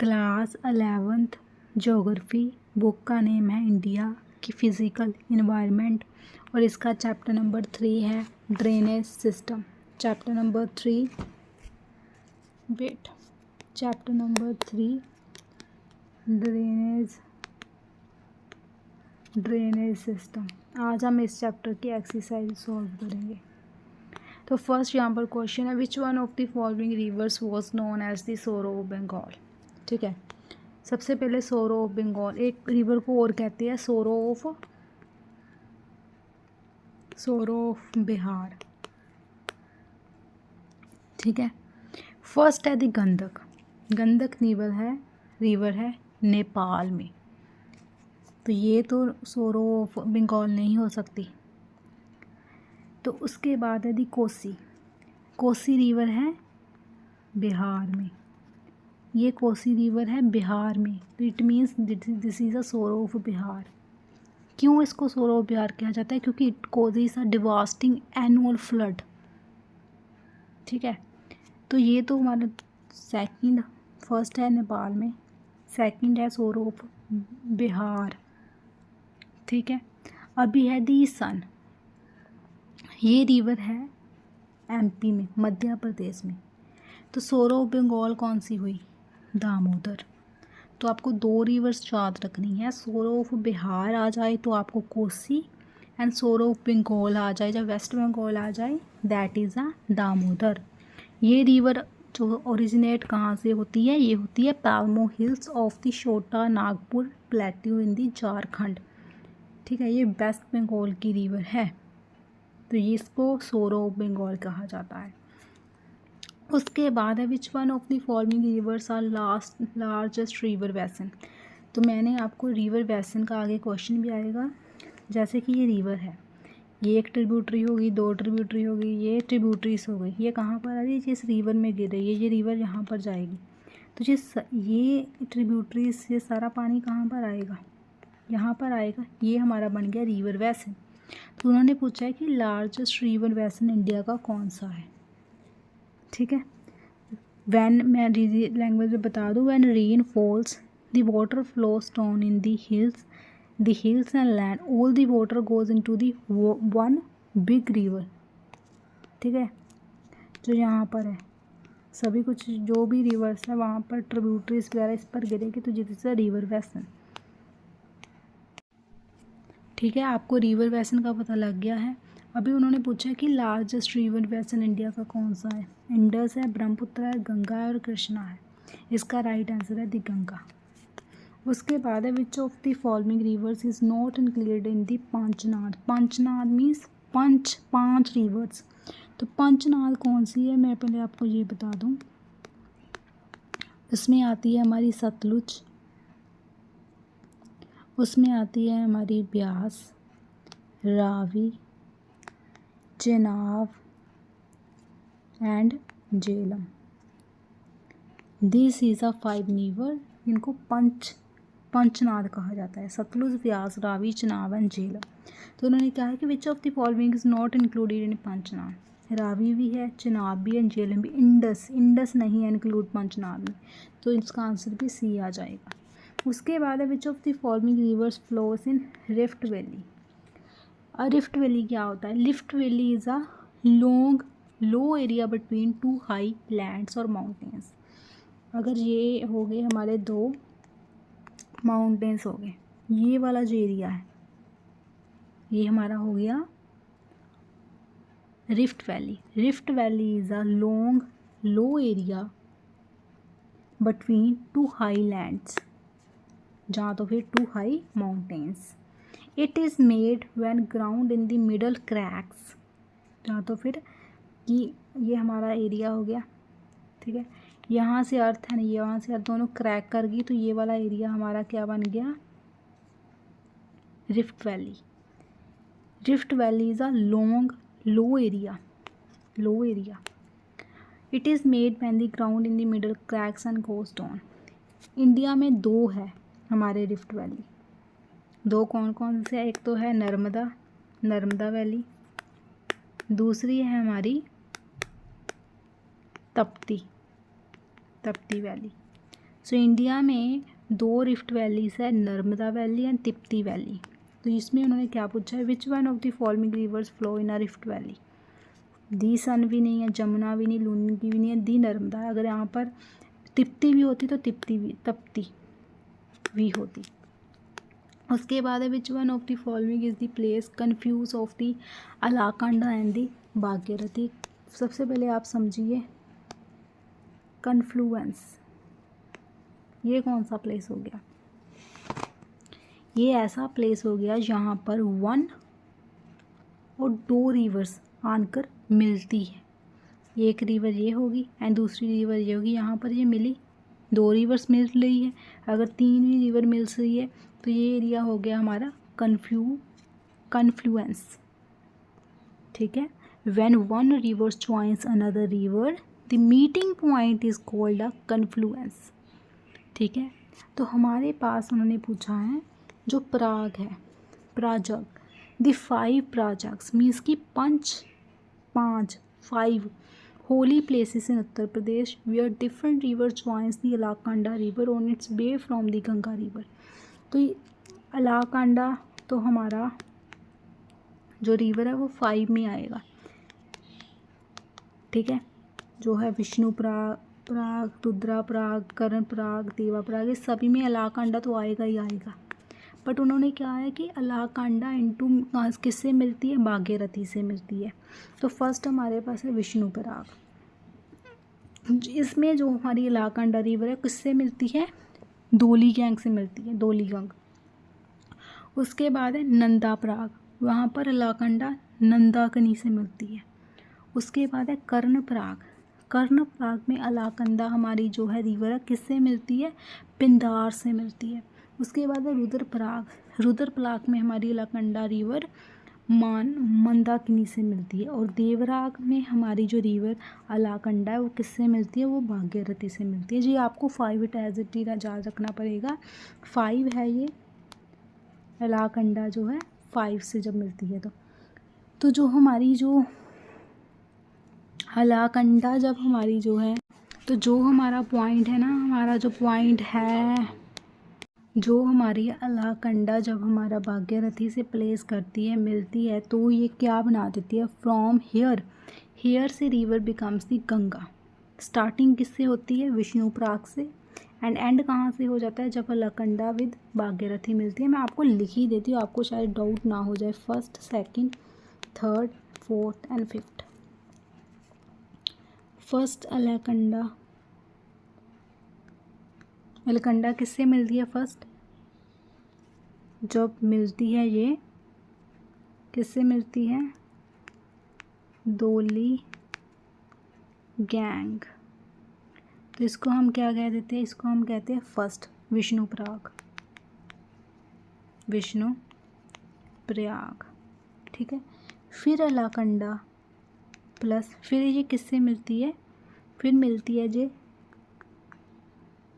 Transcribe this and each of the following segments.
Class 11th geography, book का name है India की फिज़िकल इन्वायरमेंट और इसका चैप्टर नंबर 3 है drainage system. Chapter number 3 drainage system. आज हम इस चैप्टर की एक्सरसाइज सॉल्व करेंगे। तो फर्स्ट यहाँ पर क्वेश्चन है, which one of the following rivers was known as the sorrow of Bengal. ठीक है, सबसे पहले सोरो ऑफ बंगाल, एक रिवर को और कहते हैं सोरो ऑफ बिहार। ठीक है, फर्स्ट है द गंडक। गंडक रिवर है नेपाल में, तो ये तो सोरो ऑफ बंगाल नहीं हो सकती। तो उसके बाद है दी कोसी रिवर है बिहार में, ये कोसी रिवर है बिहार में, तो इट मीन्स दिस इज़ अ सोरो ऑफ बिहार। क्यों इसको सोरो ऑफ बिहार कहा जाता है? क्योंकि it causes a devastating annual flood. ठीक है, तो ये तो हमारा सेकंड, फर्स्ट है नेपाल में, सेकंड है सोरो ऑफ बिहार। ठीक है, अभी है दी सन, ये रिवर है एमपी में, मध्य प्रदेश में। तो सोरो ऑफ बंगाल कौन सी हुई? दामोदर। तो आपको दो रिवर्स याद रखनी है, सोरो ऑफ बिहार आ जाए तो आपको Kosi, and sorrow of Bengal आ जाए, जब वेस्ट बंगाल आ जाए दैट इज़ अ दामोदर। ये रिवर जो ओरिजिनेट कहाँ से होती है? ये होती है पाल्मो हिल्स ऑफ द छोटा नागपुर प्लेट्यू इन दी झारखंड। ठीक है, ये वेस्ट बंगाल की रिवर है, तो ये इसको सोरो ऑफ बंगाल कहा जाता है। उसके बाद है which one of the following rivers are largest river basin. तो मैंने आपको रिवर बेसिन का आगे क्वेश्चन भी आएगा। जैसे कि ये रिवर है, ये एक ट्रिब्यूटरी होगी, दो ट्रिब्यूटरी होगी, ये ट्रिब्यूटरीज हो गई, ये कहाँ पर आ रही है? जिस रिवर में गिर रही है, ये रिवर यहाँ पर जाएगी, तो ये ट्रिब्यूटरीज से सारा पानी कहाँ पर आएगा? यहाँ पर आएगा। ये हमारा बन गया रिवर बेसिन। तो उन्होंने पूछा है कि लार्जेस्ट रिवर बेसिन इंडिया का कौन सा है। ठीक है, वैन मैं लैंग्वेज में बता दूँ, when rain falls the water flows down in the hills and land, all the water goes into the one big river। ठीक है, जो यहाँ पर है सभी कुछ जो भी रिवर्स है वहाँ पर ट्रिब्यूटरीज वगैरह इस पर गिरेगी, तो जिस रिवर बेसिन। ठीक है, आपको रिवर बेसिन का पता लग गया है। अभी उन्होंने पूछा कि लार्जेस्ट रिवर बेसिन इंडिया का कौन सा है? इंडस है, ब्रह्मपुत्र है, गंगा है और कृष्णा है। इसका राइट आंसर है दी गंगा। उसके बाद है which of the following rivers is not included in the Panchnad. Panchnad means पांच रिवर्स। तो पंचनाद कौन सी है? मैं पहले आपको ये बता दूं, उसमें आती है हमारी सतलुज, उसमें आती है हमारी Beas, Ravi, Chenab and Jhelum. This is a 5 river, इनको पंचनाद कहा जाता है, सतलुज, व्यास, रावी, चेनाब एंड झेलम। तो उन्होंने कहा है कि which of the following is not included in Panchnad. Ravi भी है, चेनाब भी है, झेलम भी। इंडस नहीं है इंक्लूड पंचनाद में, तो इसका आंसर भी सी आ जाएगा। उसके बाद है which of the following reverse flows in rift valley. Rift valley क्या होता है? Rift valley is a low area between 2 high lands और माउंटेन्स। अगर ये हो गए हमारे 2 माउंटेन्स हो गए, ये वाला जो एरिया है ये हमारा हो गया rift valley. Rift valley is a low area between 2 high lands, जहाँ तो फिर 2 high mountains. It is made when ground in the middle cracks, जहाँ तो फिर कि ये हमारा एरिया हो गया। ठीक है, यहाँ से अर्थ है नहीं, यहाँ से अर्थ दोनों क्रैक कर गई, तो ये वाला एरिया हमारा क्या बन गया? Rift valley. Rift valley is a low area. It is made when the ground in the middle cracks and goes down. India में 2 है हमारे रिफ्ट वैली, 2 कौन कौन से? एक तो है नर्मदा वैली, दूसरी है हमारी तप्ती वैली। सो इंडिया में 2 रिफ्ट वैलीज है, Narmada valley and Tapti valley. तो इसमें उन्होंने क्या पूछा है, which one of the following rivers flow in a rift valley. The Son भी नहीं है, जमुना भी नहीं, लूनी की भी नहीं है, दी नर्मदा है। अगर यहाँ पर तिप्ती भी होती तो तप्ती भी होती। उसके बाद है which one of the following is the place confluence of the Alaknanda and the Bhagirathi. सबसे पहले आप समझिए कन्फ्लुएंस, ये कौन सा प्लेस हो गया, ये ऐसा प्लेस हो गया जहाँ पर 1 और 2 रिवर्स आकर मिलती है। एक रिवर ये होगी एंड दूसरी रिवर ये होगी, यहाँ पर ये मिली, 2 रिवर्स मिल रही है। अगर 3वीं रिवर मिल रही है तो ये एरिया हो गया हमारा कन्फ्लुएंस। ठीक है, when 1 river joins another river the meeting point is called a confluence. ठीक है, तो हमारे पास उन्होंने पूछा है जो प्राग है, प्राजग, द 5 प्राजक्स मीन्स की 5 holy places in Uttar Pradesh where different river joins the Alaknanda river on its way from the Ganga river. तो अलाकंडा तो हमारा जो रिवर है वो 5 में आएगा। ठीक है, जो है विष्णु प्राग, रुद्रा प्राग, कर्ण प्राग, देवा प्राग, ये सभी में अलाकंडा तो आएगा ही आएगा। बट उन्होंने क्या है कि अलाकंडा इंटू किससे मिलती है, भागीरथी से मिलती है। तो फर्स्ट हमारे पास है विष्णु प्राग, इसमें जो हमारी अलाकंडा रिवर है किससे मिलती है, धौली गैंग से मिलती है, धौली गंग। उसके बाद है नंदा प्राग, वहाँ पर अलाकंडा नंदाकनी से मिलती है। उसके बाद है कर्ण प्राग, कर्ण प्राग में अलाकंडा हमारी जो है रिवर है किससे मिलती है, पिंदार से मिलती है। उसके बाद है रुद्रप्रयाग, रुद्रप्रयाग में हमारी अलाकंडा रिवर मंदाकिनी से मिलती है। और देवराग में हमारी जो रिवर अलाकंडा है वो किससे मिलती है, वो भागीरथी से मिलती है। जी आपको 5 एज इट इज याद रखना पड़ेगा, 5 है ये अलाकंडा जो है 5 से जब मिलती है तो जो हमारी जो अलाकंडा जब हमारी जो है, तो जो हमारा पॉइंट है ना, हमारा जो पॉइंट है, जो हमारी अलाकंडा जब हमारा भागीरथी से प्लेस करती है, मिलती है, तो ये क्या बना देती है, फ्रॉम हेयर से river becomes the Ganga. Starting किससे होती है, विष्णु प्राग से, एंड एंड कहाँ से हो जाता है, जब अलाकंडा विद भागीरथी मिलती है। मैं आपको लिख ही देती हूँ, आपको शायद डाउट ना हो जाए। 1st, 2nd, 3rd, 4th and 5th। First अलाकंडा किससे मिलती है, फर्स्ट जब मिलती है ये किससे मिलती है, धौली गैंग। तो इसको हम क्या कह देते हैं, इसको हम कहते हैं फर्स्ट विष्णु प्रयाग। ठीक है, फिर अलाकंडा प्लस फिर ये किससे मिलती है, फिर मिलती है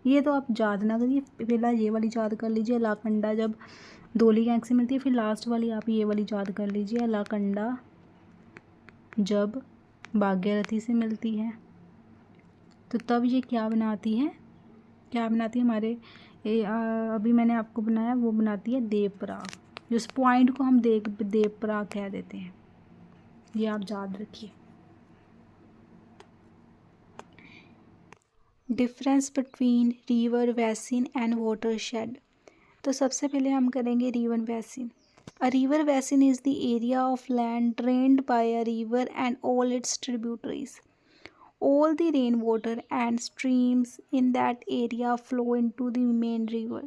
ये तो आप याद ना करिए, पहला ये वाली याद कर लीजिए, अलाकंडा जब धौली गैंग से मिलती है। फिर लास्ट वाली आप ये वाली याद कर लीजिए, अलाकंडा जब भागीरथी से मिलती है तो तब ये क्या बनाती है हमारे अभी मैंने आपको बनाया वो बनाती है देवप्रयाग। जिस पॉइंट को हम देवप्रयाग कह देते हैं, ये आप याद रखिए। Difference between river basin and watershed. तो सबसे पहले हम करेंगे river basin. A river basin is the area of land drained by a river and all its tributaries. All the rainwater and streams in that area flow into the main river.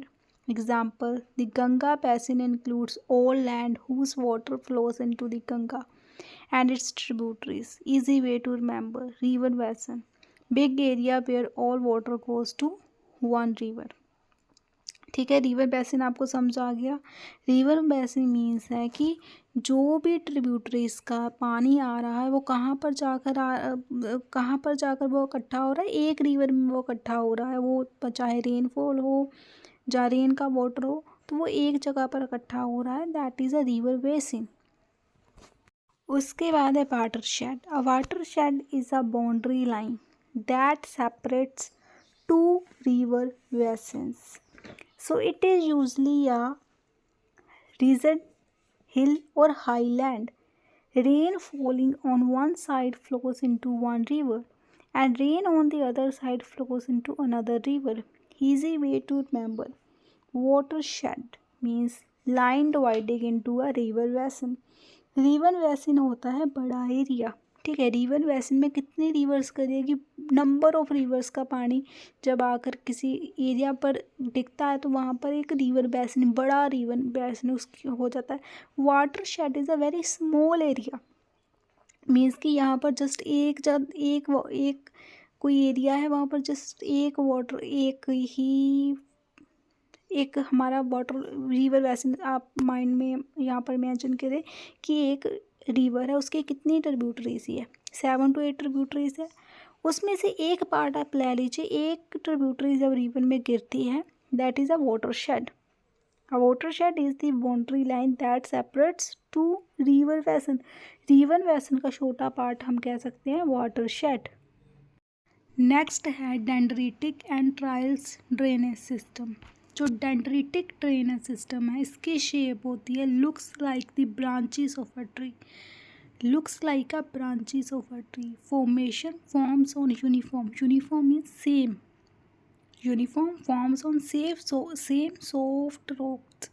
Example, the Ganga basin includes all land whose water flows into the Ganga and its tributaries. Easy way to remember, river basin, big area where all water goes to one river. ठीक है, river basin आपको समझ आ गया। River basin means है कि जो भी tributaries का पानी आ रहा है वो कहाँ पर जाकर वो इकट्ठा हो रहा है, एक रिवर में वो इकट्ठा हो रहा है। वो चाहे रेनफॉल हो या रेन का वाटर हो, तो वो एक जगह पर इकट्ठा हो रहा है, that is a river basin. उसके बाद है watershed. A watershed is a boundary line that separates 2 two river basins. So it is usually a region, hill or highland. Rain falling on one side flows into one river, and rain on the other side flows into another river. Easy way to remember. Watershed means line dividing into a river basin. River basin होता है बड़ा area, ठीक है। River basin में कितने reverse करेगी, number of reverse का पानी जब आकर किसी एरिया पर दिखता है तो वहाँ पर एक रिवर बेसिन, बड़ा रिवर बेसिन उसकी हो जाता है। Water shade is a very small area, means कि यहाँ पर जस्ट एक कोई एरिया है, वहाँ पर जस्ट एक हमारा वाटर रिवर बेसिन आप माइंड में यहाँ पर इमेजिन करें कि एक रिवर है, उसके कितनी ट्रिब्यूटरीज है, 7 to 8 ट्रिब्यूटरीज है। उसमें से एक पार्ट आप ले लीजिए, एक ट्रिब्यूटरी जब रिवर में गिरती है, that is a water shade. A watershed is the boundary line that separates two river basin. River basin का छोटा पार्ट हम कह सकते हैं watershed. नेक्स्ट है dendritic and trials drainage system. जो डेंड्रिटिक ड्रेनेज सिस्टम है, इसकी शेप होती है looks like the branches of a tree. Looks like a branches of a tree. Formation forms on uniform means same. Uniform forms on same soft rocks.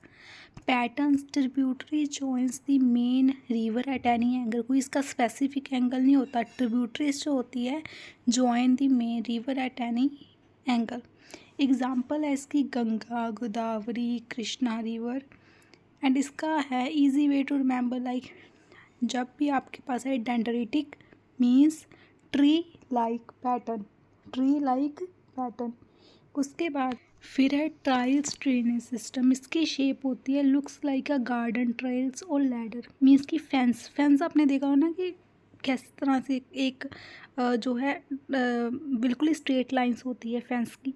Patterns tributary joins the main river at any angle. कोई इसका specific angle नहीं होता। Tributaries जो होती है join the main river at any angle. Example है इसकी Ganga, Godavari, Krishna river. And इसका है easy way to remember, like जब भी आपके पास है dendritic means tree like pattern. उसके बाद फिर है ट्रायल्स ड्रेनेज सिस्टम। इसकी शेप होती है looks like a garden trellis और लैडर, मीन्स की फेंस आपने देखा हो ना कि किस तरह से एक जो है बिल्कुल ही स्ट्रेट लाइंस होती है फेंस की।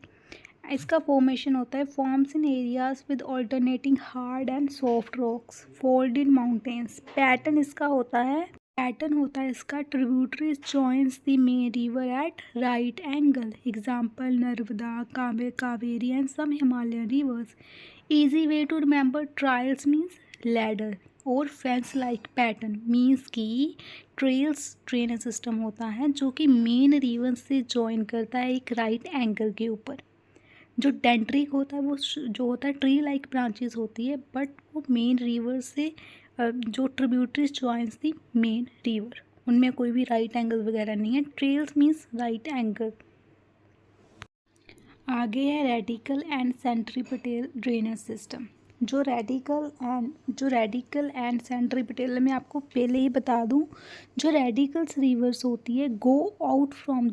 इसका फॉर्मेशन होता है forms in areas with alternating hard and soft rocks fold in mountains. Pattern होता है इसका tributaries joins the main river at right angle. Example Narmada, Kaveri and some Himalayan rivers. Easy way to remember trellis means ladder और fence like pattern means की trellis drainage system होता है जो कि main river से जॉइन करता है एक राइट एंगल के ऊपर। जो डेंड्रिक होता है वो जो होता है ट्री लाइक ब्रांचेस होती है, बट वो मेन रिवर से जो ट्रिब्यूटरीज जॉइंस दी मेन रिवर, उनमें कोई भी राइट एंगल वगैरह नहीं है। Trails means right angle. आगे है radical and centripetal drainage system. जो रेडिकल एंड सेंट्रीपिटल मैं आपको पहले ही बता दूं, जो रेडिकल्स रिवर्स होती है go out from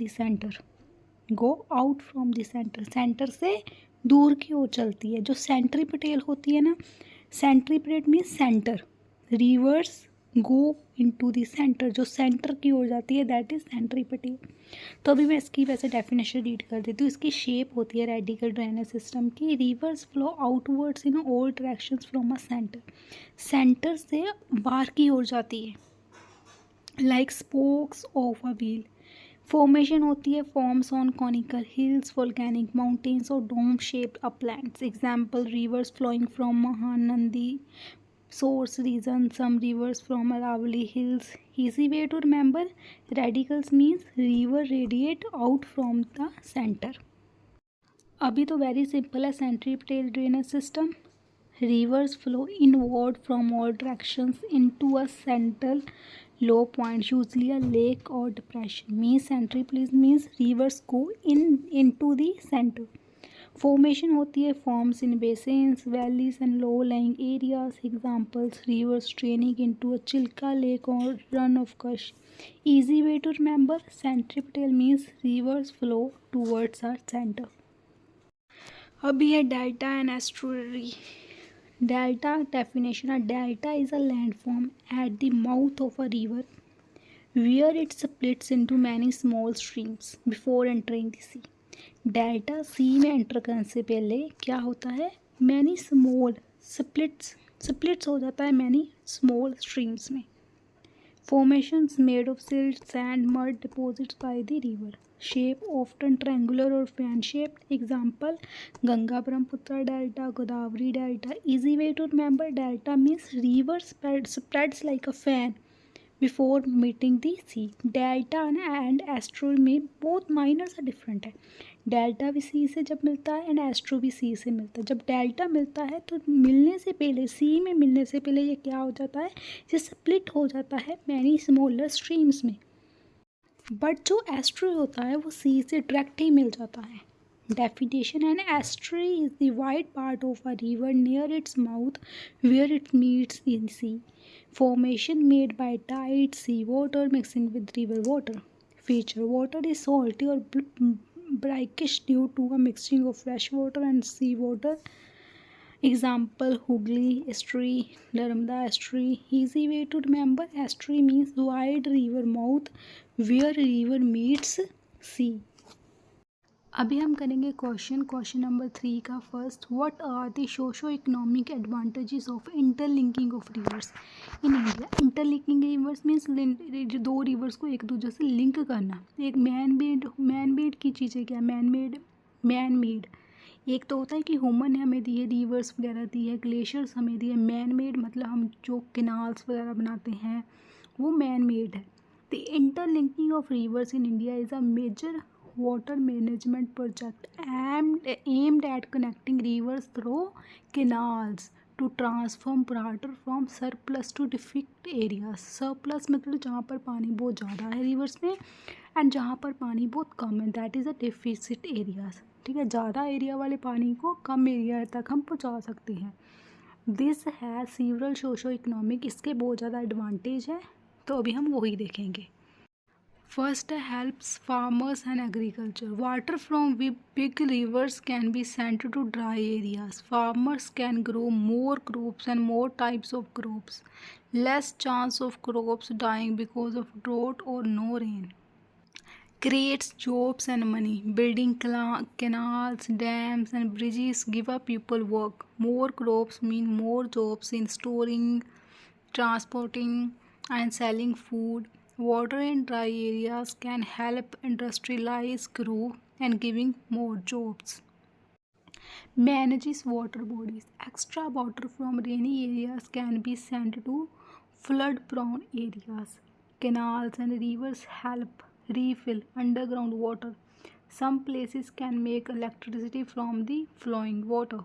the centre से दूर की ओर चलती है। जो सेंट्रीपिटल होती है ना, centripetal means centre, reverse go into the centre, जो सेंटर की ओर जाती है दैट इज सेंट्रीपिटल। तो अभी मैं इसकी वैसे डेफिनेशन रीड कर देती हूँ। इसकी शेप होती है रेडिकल ड्रेनेज सिस्टम की, rivers flow outwards in all directions from a centre से बाहर की ओर जाती है, like spokes of a wheel. Formation होती है forms on conical hills, volcanic mountains और dome shaped uplands. Example rivers flowing from Mahanadi source region, some rivers from Aravalli Hills. Easy way to remember, radicals means river radiate out from the center. अभी तो very simple है centripetal drainage system. Rivers flow inward from all directions into a central low point, usually a lake or depression. Means centripetal means rivers go into the center. Formation होती है forms in basins, valleys and low-lying areas. Examples: rivers draining into a Chilka lake or run of Kutch. Easy way to remember, centripetal means rivers flow towards our center. अभी है delta and estuary. Delta definition: a delta is a landform at the mouth of a river where it splits into many small streams before entering the sea. Delta sea में enter करने से पहले क्या होता है, many small splits हो जाता है मैनी स्मॉल स्ट्रीम्स में। Formations made of silt, sand, mud deposits by the river. Shape often triangular or fan shaped. Example, Ganga Brahmaputra delta, Godavari delta. Easy way to remember, delta means river spreads like a fan before meeting the sea. Delta and astro में both miners are different है. Delta भी सी से जब मिलता है and astro भी सी से मिलता है. जब डेल्टा मिलता है तो मिलने से पहले, सी में मिलने से पहले ये क्या हो जाता है, ये स्प्लिट हो जाता है मैनी स्मॉलर स्ट्रीम्स में. बट जो एस्ट्रो होता है वो सी से डायरेक्ट ही मिल जाता है. Definition: an estuary is the wide part of a river near its mouth where it meets in sea. Formation made by tide, sea water mixing with river water. Feature: water is salty or brackish due to a mixing of fresh water and sea water. Example, Hooghly estuary, Narmada estuary. Easy way to remember, estuary means wide river mouth where river meets sea. अभी हम करेंगे question number 3 का. First, what are the socio economic advantages of interlinking of rivers in India. Interlinking rivers means दो rivers को एक दूसरे से link करना. एक मैन मेड की चीज़ें क्या, मैन मेड एक तो होता है कि ह्यूमन ने हमें दी है, रिवर्स वगैरह दी है, ग्लेशियर्स हमें दी है. मैन मेड मतलब हम जो कैनाल्स वगैरह बनाते हैं वो मैन मेड है. The interlinking of rivers in India is a major water management project aimed at connecting rivers through canals to transform water from surplus to deficient areas. surplus मतलब जहाँ पर पानी बहुत ज़्यादा है रिवर्स में एंड जहाँ पर पानी बहुत कम है, that is a deficit areas. ठीक है, ज़्यादा एरिया वाले पानी को कम एरिया तक हम पहुँचा सकते हैं. दिस है सीवरल सोशो इकोनॉमिक, इसके बहुत ज़्यादा एडवांटेज है, तो अभी हम वही देखेंगे. First, helps farmers and agriculture. Water from big rivers can be sent to dry areas. Farmers can grow more crops and more types of crops. Less chance of crops dying because of drought or no rain. Creates jobs and money. Building canals, dams and bridges give up people work. More crops mean more jobs in storing, transporting and selling food. Water in dry areas can help industrialize, grow and giving more jobs. Manages water bodies. Extra water from rainy areas can be sent to flood prone areas. Canals and rivers help refill underground water. Some places can make electricity from the flowing water.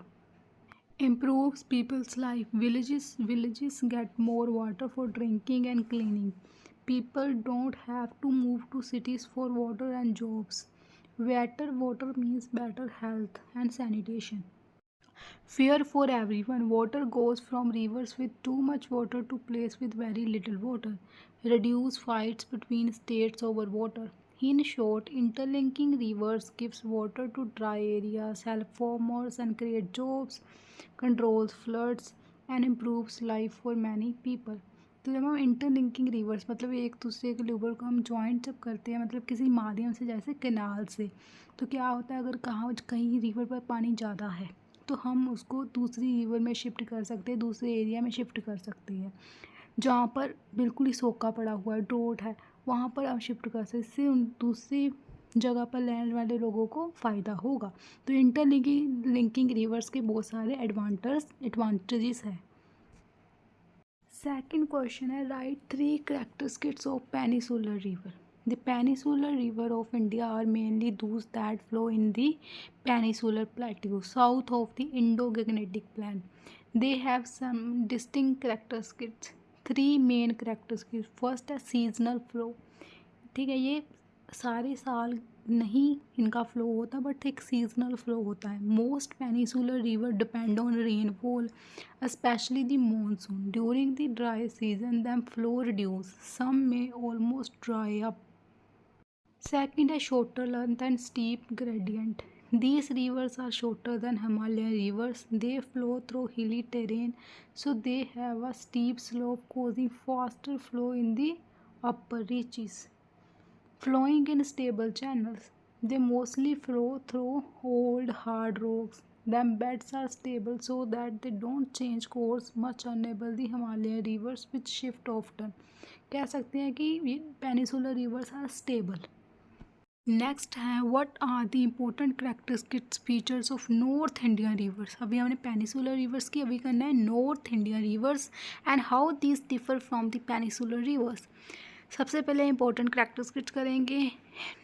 Improves people's life. Villages get more water for drinking and cleaning. People don't have to move to cities for water and jobs. Better water means better health and sanitation. Fair for everyone. Water goes from rivers with too much water to places with very little water. Reduce fights between states over water. In short, interlinking rivers gives water to dry areas, help farmers and create jobs, controls floods and improves life for many people. तो जब हम interlinking reverse मतलब एक दूसरे के river को हम joint जब करते हैं मतलब किसी माध्यम से, जैसे कैनाल से, तो क्या होता है, अगर कहीं रिवर पर पानी ज़्यादा है तो हम उसको दूसरी रिवर में शिफ्ट कर सकते हैं, दूसरे एरिया में शिफ्ट कर सकते हैं. जहाँ पर बिल्कुल ही सूखा पड़ा हुआ है, ड्रोट है, वहाँ पर हम शिफ्ट कर सकते हैं. इससे उन दूसरी जगह पर रहने वाले लोगों को फ़ायदा होगा. तो इंटरलिंकिंग रिवर्स के बहुत सारे एडवांटेजेस हैं. सेकंड क्वेश्चन है, right 3 characteristics of peninsular river. The peninsular river of India are mainly those that flow in the peninsular plateau south of the Indo-Gangetic Plain. They have some distinct characteristics. 3 main characteristics. First है seasonal flow. ठीक है, ये सारे साल नहीं इनका flow होता, but एक सीजनल फ्लो होता है. Most peninsular river depend on rainfall, specially the monsoon. During the dry season them flow reduce, some may almost dry up. Second is shorter length and steep gradient. These rivers are shorter than Himalayan rivers. They flow through hilly terrain, so they have a steep slope causing faster flow in the upper reaches. Flowing in stable channels. They mostly flow through old hard rocks. them beds are stable so that they don't change course much, enable the Himalayan rivers which shift often. कह सकते हैं कि peninsular rivers are stable. Next है what are the important characteristics features of north Indian rivers. अभी हमने peninsular rivers की, अभी करना है north Indian rivers and how this differ from the peninsular rivers. सबसे पहले इंपॉर्टेंट कैरेक्टरिस्टिक्स करेंगे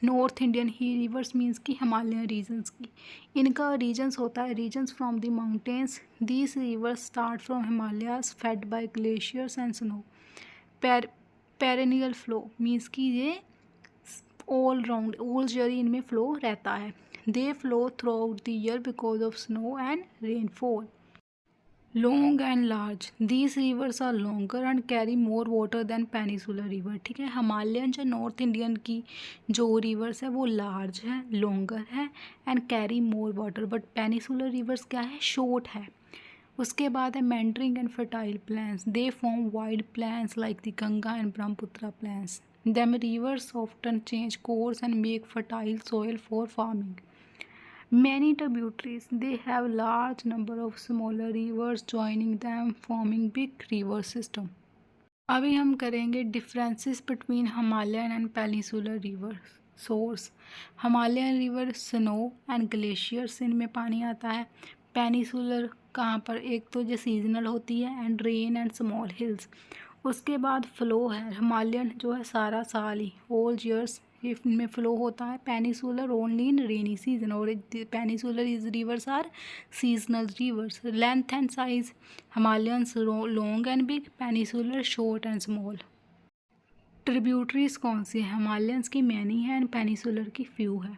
नॉर्थ इंडियन ही रिवर्स मीन्स की हिमालयन रीजन्स की। इनका रीजन्स होता है regions from the mountains. These rivers start from Himalayas fed by glaciers and snow. Perennial flow means कि ये ऑल राउंड ऑल ईयर इनमें फ्लो रहता है। They flow throughout the year because of snow and rainfall. Long and large, these rivers are longer and carry more water than peninsular river. ठीक है, Himalayan जो north Indian की जो reverse है वो लार्ज है, लॉन्गर है and carry more water, but peninsular reverse क्या है, शॉर्ट है। उसके बाद है meandering and fertile plans. They form wide plans like the Ganga and Brahmaputra plans. Them rivers often change course and make fertile soil for farming. Many tributaries, they have large number of smaller rivers joining them forming big river system. अभी हम करेंगे differences between Himalayan and peninsular rivers source. Himalayan river snow and glaciers इनमें पानी आता है। Peninsular कहाँ पर, एक तो जो सीजनल होती है and rain and small hills. उसके बाद फ्लो है, हिमालयन जो है सारा साल ही ऑल ईयर्स इनमें फ्लो होता है। Peninsular only in rainy season और peninsular is rivers are seasonal rivers. Length and size, Himalayans long and big, peninsular short and small. Tributaries कौन सी है, हिमालयंस की मैनी है एंड पेनिसुलर की फ्यू है।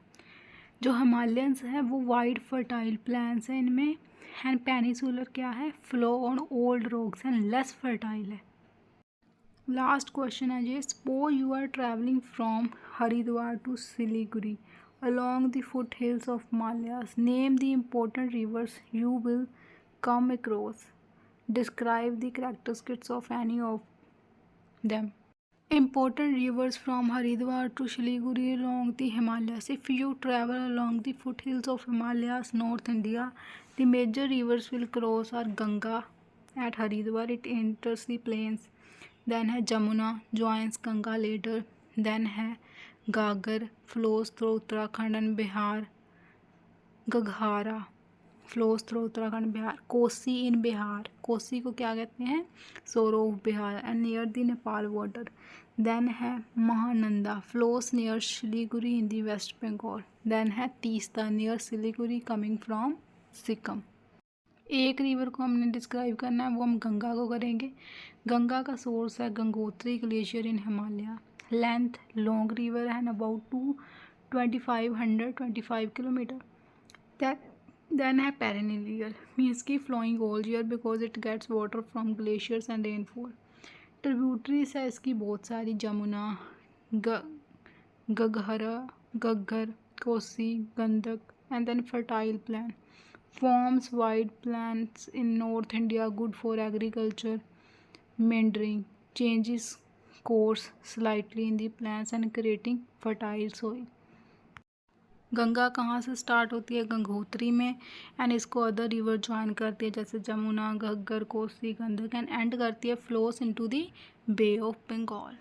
जो हिमालयंस है वो वाइड फर्टाइल प्लान्स है इनमें एंड पेनिसुलर क्या है, flow on old rocks and less fertile है। लास्ट क्वेश्चन है जी, suppose you are travelling from Haridwar to Siliguri along the foothills of Himalayas. Name the important rivers you will come across. Describe the characteristics of any of them. Important rivers from Haridwar to Siliguri along the Himalayas. If you travel along the foothills of Himalayas, North India, the major rivers will cross are Ganga at Haridwar. It enters the plains. Then है Jamuna, joins Ganga later. Then है Gagar, flows through Uttarakhand and Bihar. Gaghara flows through Uttarakhand, Bihar. Kosi in Bihar. Kosi को क्या कहते हैं, sorrow of Bihar and near the Nepal border. Then है Mahananda, flows near Siliguri in the west Bengal. Then है Teesta near Siliguri coming from Sikkim. एक river को हमने describe करना है, वो हम गंगा को करेंगे. गंगा का सोर्स है Gangotri glacier in Himalaya. Length long river है अबाउट 2525 किलोमीटर. देन है पेरिनियल, मीन्स की flowing all year because it gets water from glaciers and rainfall. Tributaries है इसकी बहुत सारी, Jamuna, Ghaggar, Kosi, Gandak and then fertile plain. Forms wide plains in North India, good for agriculture. Meandering, changes course slightly in the plains and creating fertile soil. Ganga कहाँ से start होती है, गंगोत्री में, and इसको अदर रिवर ज्वाइन करती है जैसे जमुना, घग्गर, कोसी, गंडक एंड एंड करती है flows into the bay of Bengal.